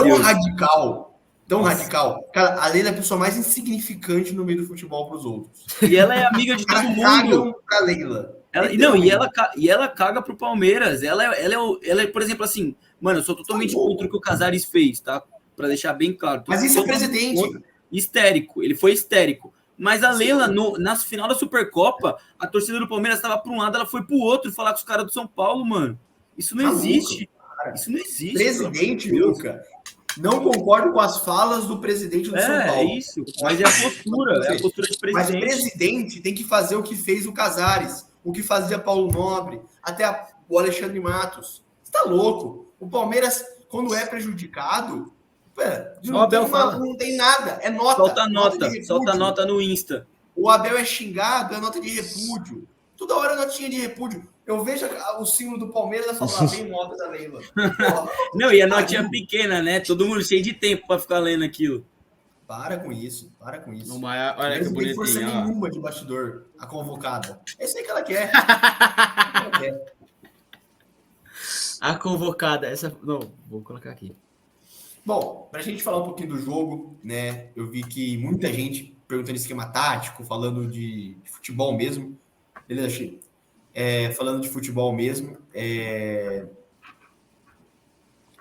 tão Deus. radical, tão Nossa. radical. Cara, a Leila é a pessoa mais insignificante no meio do futebol para os outros. E ela é amiga de todo mundo. Cagam pra Leila. Não, e ela caga pro Palmeiras. Ela é, por exemplo, assim, mano, eu sou totalmente contra o que o Casares fez, tá? Pra deixar bem claro. Mas isso é presidente. Histérico, ele foi histérico. Mas a Leila, na final da Supercopa, a torcida do Palmeiras estava para um lado, ela foi pro outro falar com os caras do São Paulo, mano. Isso não existe. Isso não existe. Presidente, Luca. Não concordo com as falas do presidente do São Paulo. É isso. Mas é a postura de presidente. Mas presidente tem que fazer o que fez o Casares, o que fazia Paulo Nobre, até o Alexandre Matos. Você tá louco? O Palmeiras, quando é prejudicado, não tem nada. É nota. Solta nota no Insta. O Abel é xingado, é nota de repúdio. Toda hora notinha de repúdio. Eu vejo o símbolo do Palmeiras e falo, bem nota da Leila. Não, e a notinha pequena, né? Todo mundo cheio de tempo para ficar lendo aquilo. Para com isso. Olha que bonitinho. Não tem força nenhuma de bastidor, a convocada. É isso aí que ela quer. A convocada. Essa. Não, vou colocar aqui. Bom, pra gente falar um pouquinho do jogo, né? Eu vi que muita gente perguntando esquema tático, falando de futebol mesmo. Beleza, Chico? Falando de futebol mesmo.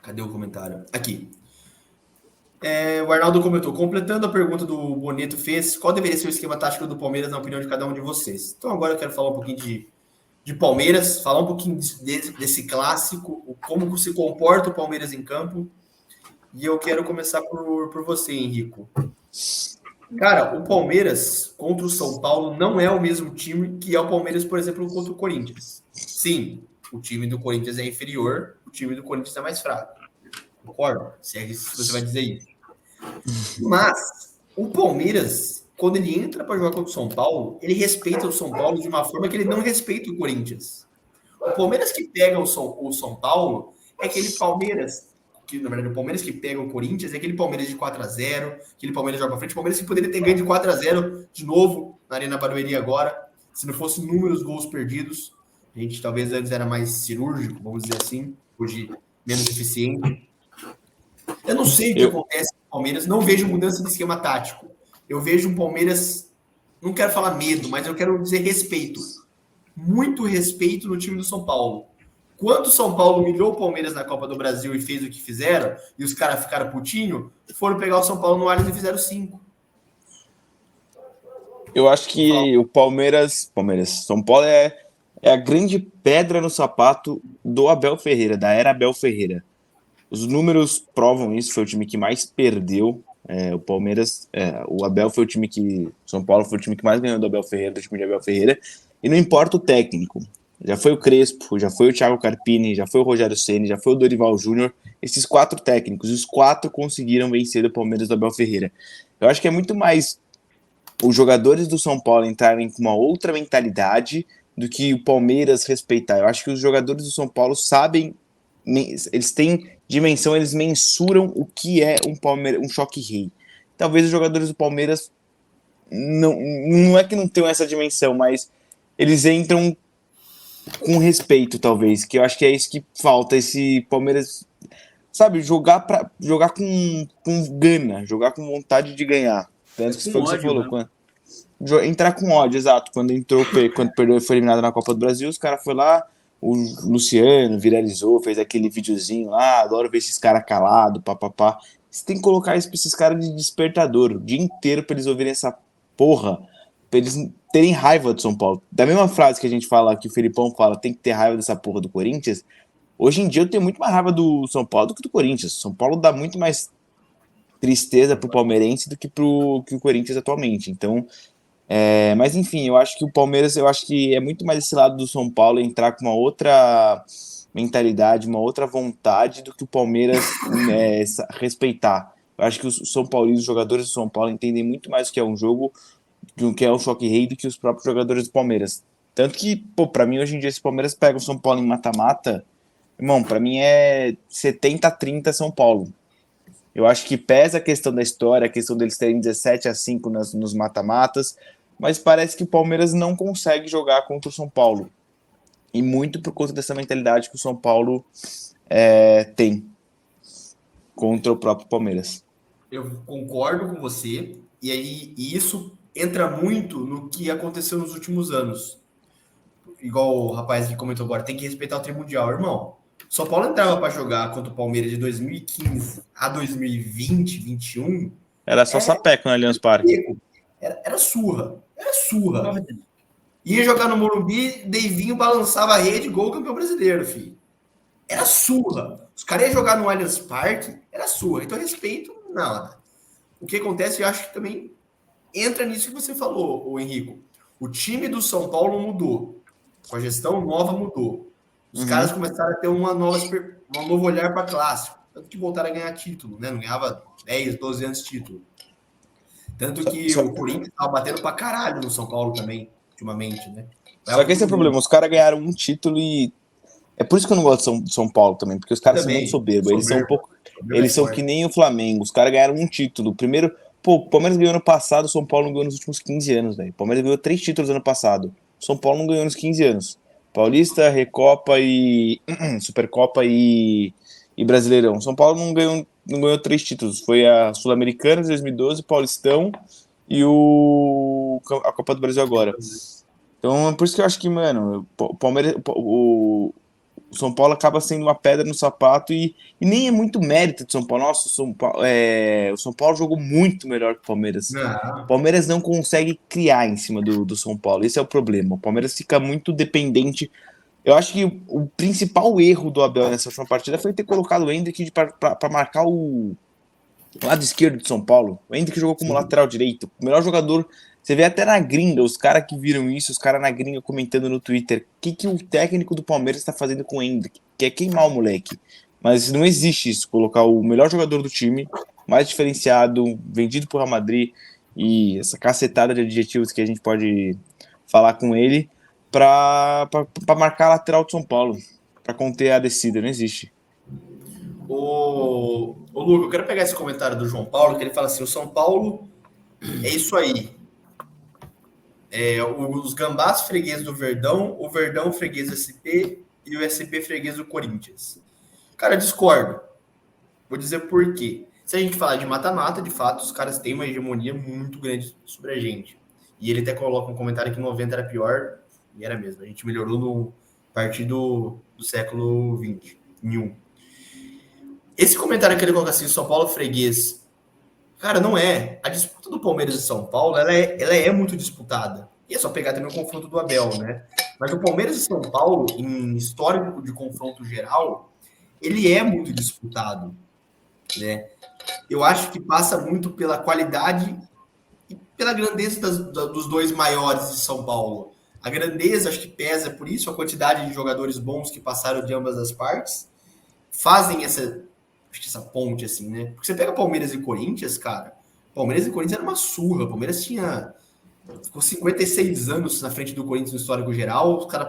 Cadê o comentário? Aqui. O Arnaldo comentou, completando a pergunta do Boneto fez, qual deveria ser o esquema tático do Palmeiras na opinião de cada um de vocês? Então agora eu quero falar um pouquinho de Palmeiras, falar um pouquinho desse clássico, como se comporta o Palmeiras em campo. E eu quero começar por você, Henrico. Cara, o Palmeiras contra o São Paulo não é o mesmo time que é o Palmeiras, por exemplo, contra o Corinthians. Sim, o time do Corinthians é inferior, o time do Corinthians é mais fraco. Concordo? Se é isso que você vai dizer isso. Mas o Palmeiras, quando ele entra para jogar contra o São Paulo, ele respeita o São Paulo de uma forma que ele não respeita o Corinthians. O Palmeiras que pega o São Paulo é aquele Palmeiras que, na verdade, o Palmeiras que pega o Corinthians é aquele Palmeiras de 4-0, aquele Palmeiras joga pra frente, o Palmeiras que poderia ter ganho de 4-0 de novo na Arena Barueri agora, se não fosse números gols perdidos. A gente talvez antes era mais cirúrgico, vamos dizer assim, hoje menos eficiente. Eu não sei o que acontece com o Palmeiras, não vejo mudança de esquema tático. Eu vejo um Palmeiras, não quero falar medo, mas eu quero dizer respeito. Muito respeito no time do São Paulo. Quando o São Paulo humilhou o Palmeiras na Copa do Brasil e fez o que fizeram, e os caras ficaram putinho, foram pegar o São Paulo no Allianz e fizeram 5. Eu acho que o São Paulo é a grande pedra no sapato do Abel Ferreira, da era Abel Ferreira. Os números provam isso, foi o time que mais perdeu. O Palmeiras, o Abel foi o time que... São Paulo foi o time que mais ganhou do Abel Ferreira, do time de Abel Ferreira. E não importa o técnico. Já foi o Crespo, já foi o Thiago Carpini, já foi o Rogério Ceni, já foi o Dorival Júnior. Esses 4 técnicos, os 4 conseguiram vencer o Palmeiras do Abel Ferreira. Eu acho que é muito mais os jogadores do São Paulo entrarem com uma outra mentalidade do que o Palmeiras respeitar. Eu acho que os jogadores do São Paulo sabem, eles têm dimensão, eles mensuram o que é um choque rei. Talvez os jogadores do Palmeiras não é que não tenham essa dimensão, mas eles entram com respeito, talvez, que eu acho que é isso que falta, esse Palmeiras, sabe, jogar com gana, jogar com vontade de ganhar. Tanto que foi o que você falou, entrar com ódio, exato. Quando perdeu e foi eliminado na Copa do Brasil, os caras foram lá, o Luciano viralizou, fez aquele videozinho lá, adoro ver esses caras calados, papapá. Você tem que colocar isso pra esses caras de despertador, o dia inteiro pra eles ouvirem essa porra, pra eles terem raiva do São Paulo. Da mesma frase que a gente fala, que o Felipão fala, tem que ter raiva dessa porra do Corinthians, hoje em dia eu tenho muito mais raiva do São Paulo do que do Corinthians. São Paulo dá muito mais tristeza pro palmeirense do que o Corinthians atualmente. Então, mas enfim, eu acho que o Palmeiras, eu acho que é muito mais esse lado do São Paulo entrar com uma outra mentalidade, uma outra vontade do que o Palmeiras respeitar. Eu acho que os São Paulinos, os jogadores do São Paulo entendem muito mais o que é um jogo, o que é um choque rei, do que os próprios jogadores do Palmeiras. Tanto que, pra mim, hoje em dia, se o Palmeiras pega o São Paulo em mata-mata, irmão, pra mim é 70-30 São Paulo. Eu acho que pesa a questão da história, a questão deles terem 17-5 nos mata-matas, mas parece que o Palmeiras não consegue jogar contra o São Paulo. E muito por conta dessa mentalidade que o São Paulo tem. contra o próprio Palmeiras. Eu concordo com você, e aí e isso entra muito no que aconteceu nos últimos anos. Igual o rapaz que comentou agora, tem que respeitar o Trimundial, irmão. São Paulo entrava para jogar contra o Palmeiras de 2015 a 2020, 21, Era só sapeco no Allianz Parque. era surra. Era surra. Ia jogar no Morumbi, Deivinho balançava a rede, gol campeão brasileiro, filho. Era surra. Os caras iam jogar no Allianz Parque, era surra. Então, respeito, nada. O que acontece, eu acho que também entra nisso que você falou, o Henrico. O time do São Paulo mudou. Com a gestão nova mudou. Os caras começaram a ter um novo olhar para a classe. Tanto que voltaram a ganhar título, né? Não ganhava 10, 12 anos de título. Tanto que o Corinthians estava batendo para caralho no São Paulo também, ultimamente, né? Só que esse é o problema. Os caras ganharam um título e... É por isso que eu não gosto de São Paulo também, porque os caras são muito soberbos. Eles são um pouco... Eles são que nem o Flamengo. Os caras ganharam um título. Primeiro... Pô, o Palmeiras ganhou ano passado, o São Paulo não ganhou nos últimos 15 anos, velho. O Palmeiras ganhou 3 títulos ano passado. O São Paulo não ganhou nos 15 anos. Paulista, Recopa e... Supercopa e Brasileirão. O São Paulo não ganhou 3 títulos. Foi a Sul-Americana de 2012, Paulistão e a Copa do Brasil agora. Então, é por isso que eu acho que, mano, o Palmeiras... O São Paulo acaba sendo uma pedra no sapato e nem é muito mérito de São Paulo. Nossa, o São Paulo jogou muito melhor que o Palmeiras. O Palmeiras não consegue criar em cima do São Paulo. Esse é o problema. O Palmeiras fica muito dependente. Eu acho que o principal erro do Abel nessa última partida foi ter colocado o Endrick para marcar o lado esquerdo de São Paulo. O Endrick jogou como lateral direito. O melhor jogador... Você vê até na gringa, os caras que viram isso, os caras na gringa comentando no Twitter, o que o técnico do Palmeiras está fazendo com o Endrick? Quer queimar o moleque. Mas não existe isso, colocar o melhor jogador do time, mais diferenciado, vendido por Real Madrid, e essa cacetada de adjetivos que a gente pode falar com ele, para marcar a lateral de São Paulo, para conter a descida, não existe. Ô, Luca, eu quero pegar esse comentário do João Paulo, que ele fala assim, o São Paulo é isso aí. Os gambás freguês do Verdão, o Verdão freguês do SP e o SP freguês do Corinthians. Cara, eu discordo. Vou dizer por quê. Se a gente falar de mata-mata, de fato, os caras têm uma hegemonia muito grande sobre a gente. E ele até coloca um comentário que 90 era pior, e era mesmo. A gente melhorou no partir do século XXI. Esse comentário que ele coloca assim, São Paulo freguês, cara, não é. A disputa do Palmeiras e São Paulo, ela é muito disputada. E é só pegar também o confronto do Abel, né? Mas o Palmeiras e São Paulo, em histórico de confronto geral, ele é muito disputado, né? Eu acho que passa muito pela qualidade e pela grandeza dos dois maiores de São Paulo. A grandeza, acho que pesa por isso, a quantidade de jogadores bons que passaram de ambas as partes fazem essa ponte, assim, né? Porque você pega Palmeiras e Corinthians, cara, Palmeiras e Corinthians era uma surra. Palmeiras ficou 56 anos na frente do Corinthians no histórico geral, os caras